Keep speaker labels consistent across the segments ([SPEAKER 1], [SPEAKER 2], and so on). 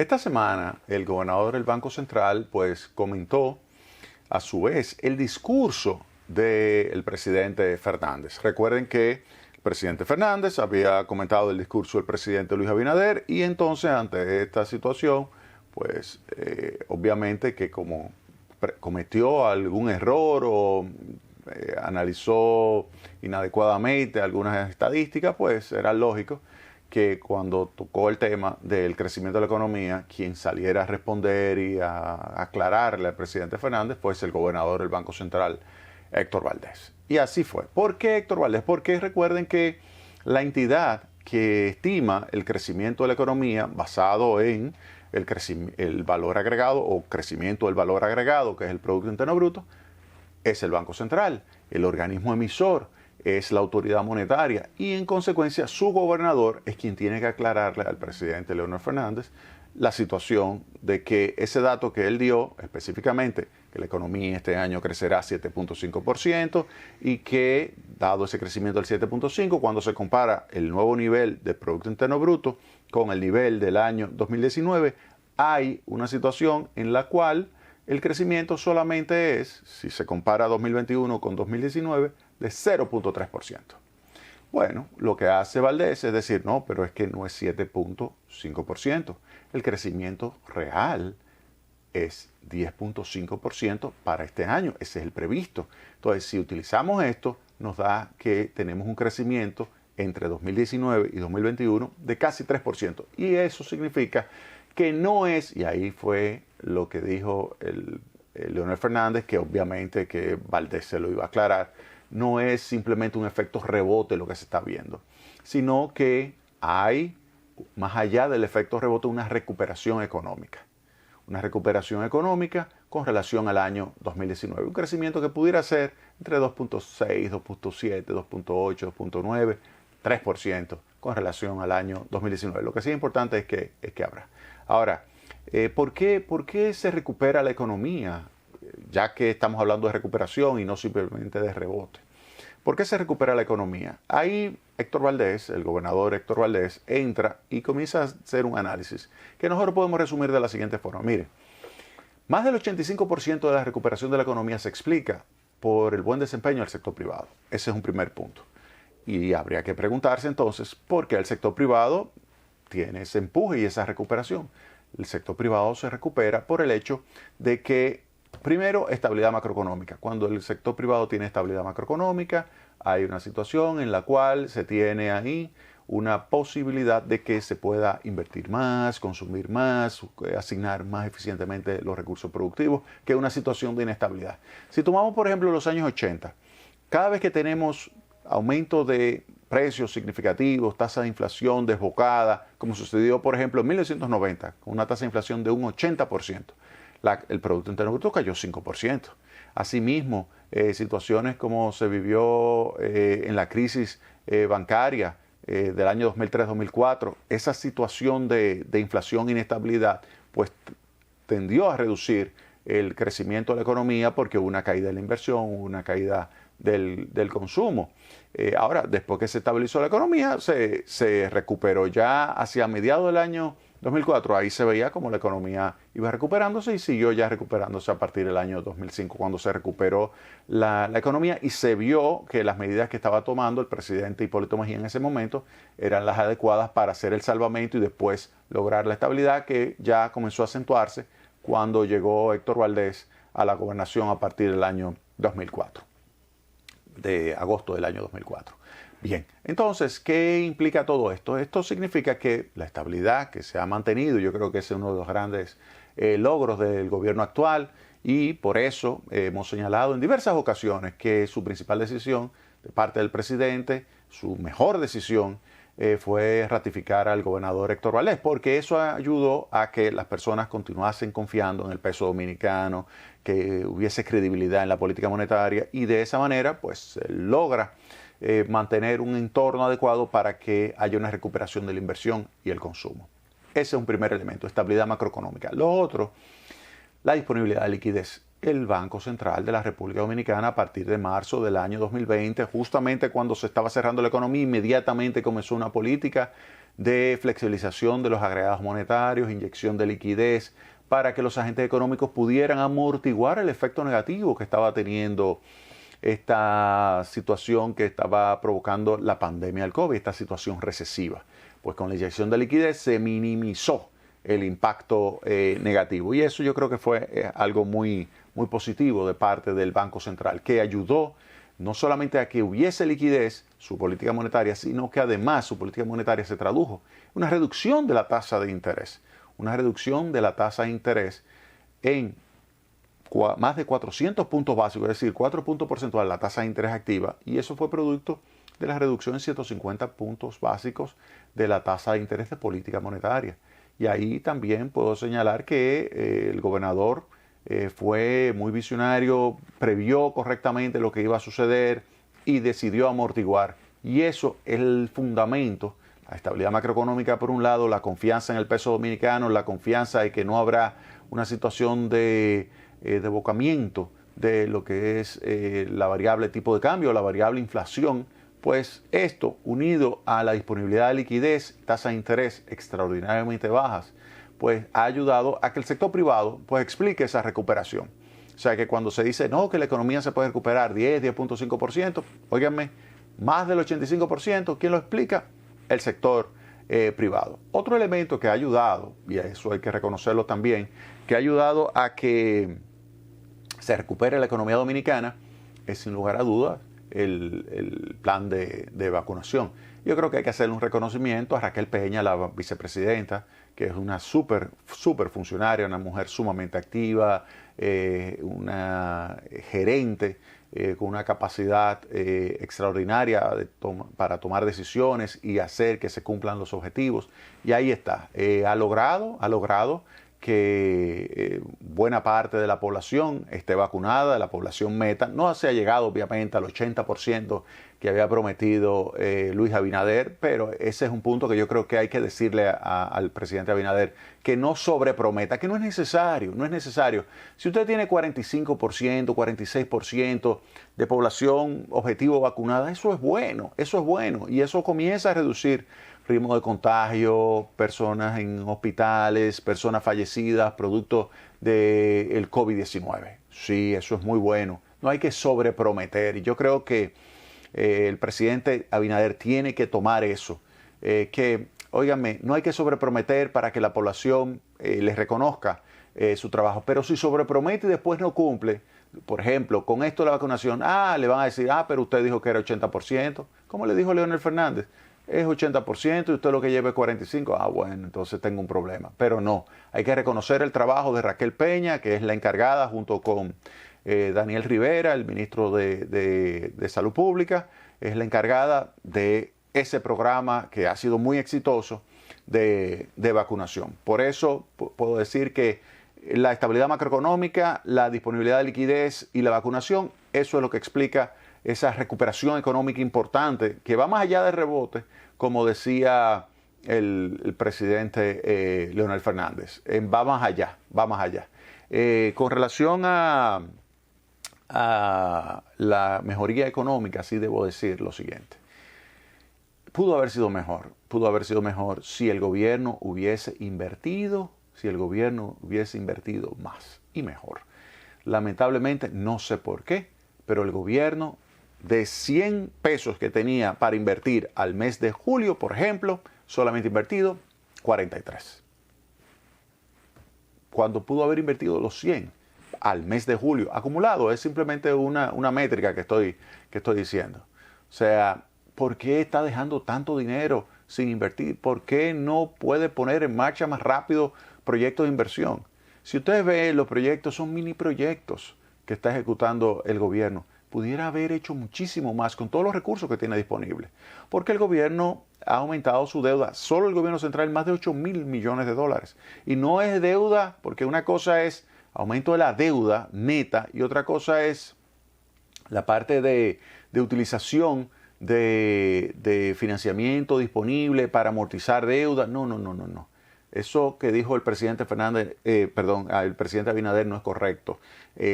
[SPEAKER 1] Esta semana el gobernador del Banco Central pues comentó a su vez el discurso del presidente Fernández. Recuerden que el presidente Fernández había comentado el discurso del presidente Luis Abinader y entonces ante esta situación pues obviamente que como cometió algún error o analizó inadecuadamente algunas estadísticas, pues era lógico que cuando tocó el tema del crecimiento de la economía, quien saliera a responder y a aclararle al presidente Fernández fue el gobernador del Banco Central, Héctor Valdés. Y así fue. ¿Por qué Héctor Valdés? Porque recuerden que la entidad que estima el crecimiento de la economía basado en el valor agregado o crecimiento del valor agregado, que es el Producto Interno Bruto, es el Banco Central, el organismo emisor es la autoridad monetaria y en consecuencia su gobernador es quien tiene que aclararle al presidente Leonel Fernández la situación de que ese dato que él dio específicamente, que la economía este año crecerá 7.5% y que dado ese crecimiento del 7.5%, cuando se compara el nuevo nivel del Producto Interno Bruto con el nivel del año 2019, hay una situación en la cual el crecimiento solamente es, si se compara 2021 con 2019, de 0.3%. Bueno, lo que hace Valdés es decir, no, pero es que no es 7.5%. El crecimiento real es 10.5% para este año. Ese es el previsto. Entonces, si utilizamos esto, nos da que tenemos un crecimiento entre 2019 y 2021 de casi 3%. Y eso significa que no es, y ahí fue lo que dijo el Leonel Fernández, que obviamente que Valdés se lo iba a aclarar, no es simplemente un efecto rebote lo que se está viendo, sino que hay, más allá del efecto rebote, una recuperación económica. Una recuperación económica con relación al año 2019. Un crecimiento que pudiera ser entre 2.6, 2.7, 2.8, 2.9, 3% con relación al año 2019. Lo que sí es importante es que habrá. Ahora, ¿por qué se recupera la economía? Ya que estamos hablando de recuperación y no simplemente de rebote. ¿Por qué se recupera la economía? Ahí Héctor Valdés, el gobernador Héctor Valdés, entra y comienza a hacer un análisis que nosotros podemos resumir de la siguiente forma. Mire, más del 85% de la recuperación de la economía se explica por el buen desempeño del sector privado. Ese es un primer punto. Y habría que preguntarse entonces por qué el sector privado tiene ese empuje y esa recuperación. El sector privado se recupera por el hecho de que, primero, estabilidad macroeconómica. Cuando el sector privado tiene estabilidad macroeconómica, hay una situación en la cual se tiene ahí una posibilidad de que se pueda invertir más, consumir más, asignar más eficientemente los recursos productivos, que una situación de inestabilidad. Si tomamos, por ejemplo, los años 80, cada vez que tenemos aumento de precios significativos, tasa de inflación desbocada, como sucedió, por ejemplo, en 1990, con una tasa de inflación de un 80%. El Producto Interno Bruto cayó 5%. Asimismo, situaciones como se vivió en la crisis bancaria del año 2003-2004, esa situación de inflación e inestabilidad, pues tendió a reducir el crecimiento de la economía porque hubo una caída de la inversión, hubo una caída del consumo. Ahora, después que se estabilizó la economía, se recuperó ya hacia mediados del año 2004. Ahí se veía como la economía iba recuperándose y siguió ya recuperándose a partir del año 2005, cuando se recuperó la economía y se vio que las medidas que estaba tomando el presidente Hipólito Mejía en ese momento eran las adecuadas para hacer el salvamento y después lograr la estabilidad que ya comenzó a acentuarse cuando llegó Héctor Valdés a la gobernación a partir del año 2004. De agosto del año 2004. Bien, entonces, ¿qué implica todo esto? Esto significa que la estabilidad que se ha mantenido, yo creo que ese es uno de los grandes logros del gobierno actual y por eso hemos señalado en diversas ocasiones que su principal decisión de parte del presidente, su mejor decisión, fue ratificar al gobernador Héctor Valdés, porque eso ayudó a que las personas continuasen confiando en el peso dominicano, que hubiese credibilidad en la política monetaria y de esa manera pues se logra mantener un entorno adecuado para que haya una recuperación de la inversión y el consumo. Ese es un primer elemento, estabilidad macroeconómica. Lo otro, la disponibilidad de liquidez. El Banco Central de la República Dominicana a partir de marzo del año 2020, justamente cuando se estaba cerrando la economía, inmediatamente comenzó una política de flexibilización de los agregados monetarios, inyección de liquidez, para que los agentes económicos pudieran amortiguar el efecto negativo que estaba teniendo esta situación que estaba provocando la pandemia del COVID, esta situación recesiva. Pues con la inyección de liquidez se minimizó el impacto negativo. Y eso yo creo que fue algo muy positivo de parte del Banco Central, que ayudó no solamente a que hubiese liquidez, su política monetaria, sino que además su política monetaria se tradujo en una reducción de la tasa de interés. Una reducción de la tasa de interés en más de 400 puntos básicos, es decir, 4 puntos porcentuales la tasa de interés activa, y eso fue producto de la reducción en 150 puntos básicos de la tasa de interés de política monetaria. Y ahí también puedo señalar que el gobernador fue muy visionario, previó correctamente lo que iba a suceder y decidió amortiguar. Y eso es el fundamento. La estabilidad macroeconómica por un lado, la confianza en el peso dominicano, la confianza de que no habrá una situación de devocamiento de lo que es la variable tipo de cambio, la variable inflación, pues esto unido a la disponibilidad de liquidez, tasas de interés extraordinariamente bajas, pues ha ayudado a que el sector privado pues explique esa recuperación. O sea que cuando se dice no, que la economía se puede recuperar 10.5%, óiganme, más del 85%, ¿quién lo explica? El sector privado. Otro elemento que ha ayudado, y eso hay que reconocerlo también, que ha ayudado a que se recupere la economía dominicana, es sin lugar a dudas el plan de vacunación. Yo creo que hay que hacerle un reconocimiento a Raquel Peña, la vicepresidenta, que es una súper funcionaria, una mujer sumamente activa, una gerente con una capacidad extraordinaria para tomar decisiones y hacer que se cumplan los objetivos. Y ahí está, ha logrado que buena parte de la población esté vacunada, de la población meta. No se ha llegado obviamente al 80% que había prometido Luis Abinader, pero ese es un punto que yo creo que hay que decirle al presidente Abinader, que no sobreprometa, que no es necesario, no es necesario. Si usted tiene 45%, 46% de población objetivo vacunada, eso es bueno, y eso comienza a reducir ritmo de contagio, personas en hospitales, personas fallecidas producto del COVID-19. Sí, eso es muy bueno. No hay que sobreprometer. Y yo creo que el presidente Abinader tiene que tomar eso. Óigame, no hay que sobreprometer para que la población les reconozca su trabajo. Pero si sobrepromete y después no cumple, por ejemplo, con esto de la vacunación, le van a decir, pero usted dijo que era 80%. ¿Cómo le dijo Leonel Fernández? Es 80% y usted lo que lleva es 45%. Bueno, entonces tengo un problema. Pero no, hay que reconocer el trabajo de Raquel Peña, que es la encargada junto con Daniel Rivera, el ministro de Salud Pública, es la encargada de ese programa que ha sido muy exitoso de vacunación. Por eso puedo decir que la estabilidad macroeconómica, la disponibilidad de liquidez y la vacunación, eso es lo que explica esa recuperación económica importante que va más allá del rebote, como decía el presidente Leonel Fernández. Va más allá, va más allá. Con relación a la mejoría económica, sí debo decir lo siguiente. Pudo haber sido mejor si el gobierno hubiese invertido más y mejor. Lamentablemente, no sé por qué, pero el gobierno de 100 pesos que tenía para invertir al mes de julio, por ejemplo, solamente invertido 43. Cuando pudo haber invertido los 100 al mes de julio, acumulado, es simplemente una métrica que estoy diciendo. O sea, ¿por qué está dejando tanto dinero sin invertir? ¿Por qué no puede poner en marcha más rápido proyectos de inversión? Si ustedes ven, los proyectos son mini proyectos que está ejecutando el gobierno. Pudiera haber hecho muchísimo más con todos los recursos que tiene disponibles. Porque el gobierno ha aumentado su deuda, solo el gobierno central, más de 8.000 millones de dólares. Y no es deuda, porque una cosa es aumento de la deuda neta y otra cosa es la parte de utilización de financiamiento disponible para amortizar deuda. No. Eso que dijo el presidente el presidente Abinader no es correcto.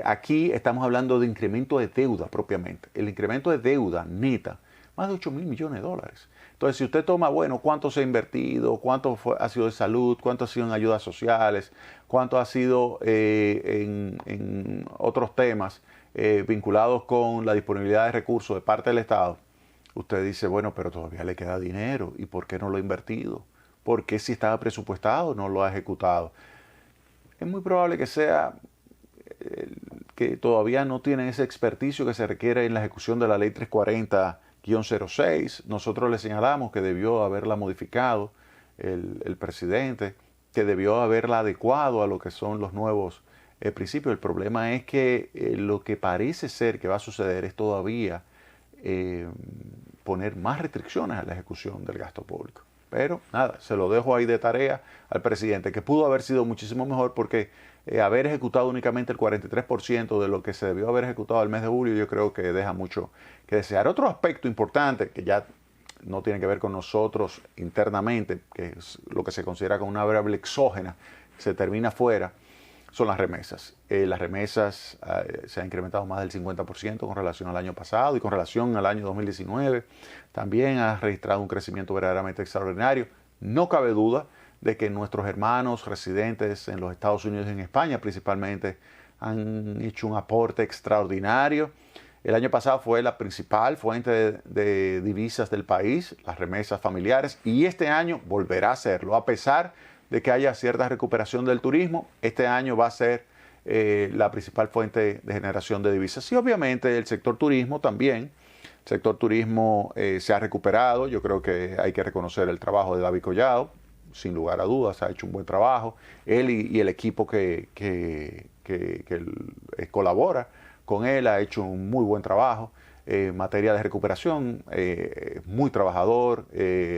[SPEAKER 1] Aquí estamos hablando de incremento de deuda propiamente. El incremento de deuda neta más de 8.000 millones de dólares. Entonces, si usted toma, bueno, cuánto se ha invertido, cuánto ha sido de salud, cuánto ha sido en ayudas sociales, cuánto ha sido en otros temas vinculados con la disponibilidad de recursos de parte del Estado, usted dice, bueno, pero todavía le queda dinero. ¿Y por qué no lo ha invertido? ¿Por qué si estaba presupuestado no lo ha ejecutado? Es muy probable que sea que todavía no tienen ese experticio que se requiere en la ejecución de la ley 340-06. Nosotros le señalamos que debió haberla modificado el presidente, que debió haberla adecuado a lo que son los nuevos principios. El problema es que lo que parece ser que va a suceder es todavía poner más restricciones a la ejecución del gasto público. Pero nada, se lo dejo ahí de tarea al presidente, que pudo haber sido muchísimo mejor porque haber ejecutado únicamente el 43% de lo que se debió haber ejecutado el mes de julio, yo creo que deja mucho que desear. Otro aspecto importante que ya no tiene que ver con nosotros internamente, que es lo que se considera como una variable exógena, que se termina fuera, son las remesas. Las remesas se han incrementado más del 50% con relación al año pasado y con relación al año 2019. También ha registrado un crecimiento verdaderamente extraordinario. No cabe duda de que nuestros hermanos residentes en los Estados Unidos y en España principalmente han hecho un aporte extraordinario. El año pasado fue la principal fuente de divisas del país, las remesas familiares, y este año volverá a serlo, a pesar de que haya cierta recuperación del turismo. Este año va a ser la principal fuente de generación de divisas. Y obviamente el sector turismo también. El sector turismo se ha recuperado. Yo creo que hay que reconocer el trabajo de David Collado. Sin lugar a dudas, ha hecho un buen trabajo. Él y el equipo que colabora con él ha hecho un muy buen trabajo. En materia de recuperación, muy trabajador,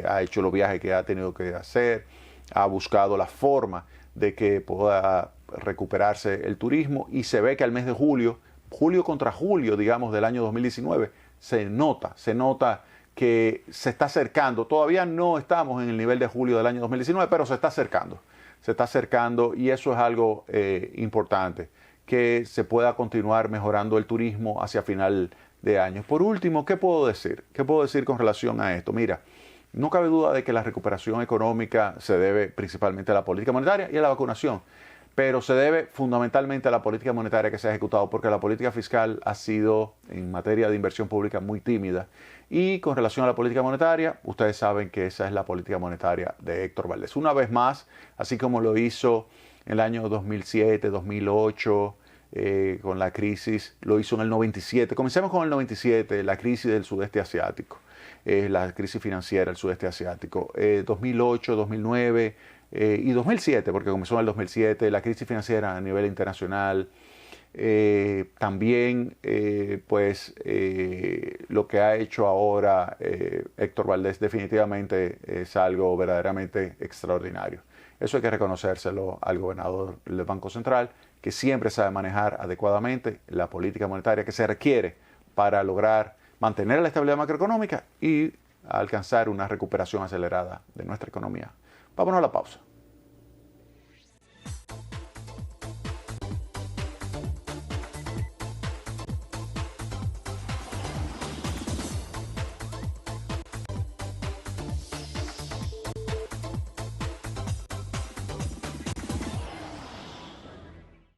[SPEAKER 1] ha hecho los viajes que ha tenido que hacer, ha buscado la forma de que pueda recuperarse el turismo y se ve que al mes de julio contra julio, digamos, del año 2019, se nota que se está acercando. Todavía no estamos en el nivel de julio del año 2019, pero se está acercando y eso es algo importante, que se pueda continuar mejorando el turismo hacia final de año. Por último, ¿qué puedo decir? ¿Qué puedo decir con relación a esto? Mira, no cabe duda de que la recuperación económica se debe principalmente a la política monetaria y a la vacunación, pero se debe fundamentalmente a la política monetaria que se ha ejecutado, porque la política fiscal ha sido en materia de inversión pública muy tímida. Y con relación a la política monetaria, ustedes saben que esa es la política monetaria de Héctor Valdés. Una vez más, así como lo hizo en el año 2007, 2008, con la crisis, lo hizo en el 97. Comencemos con el 97, la crisis del sudeste asiático, la crisis financiera del sudeste asiático. 2008, 2009 y 2007, porque comenzó en el 2007, la crisis financiera a nivel internacional. También, lo que ha hecho ahora Héctor Valdés definitivamente es algo verdaderamente extraordinario. Eso hay que reconocérselo al gobernador del Banco Central, que siempre sabe manejar adecuadamente la política monetaria que se requiere para lograr mantener la estabilidad macroeconómica y alcanzar una recuperación acelerada de nuestra economía. Vámonos a la pausa.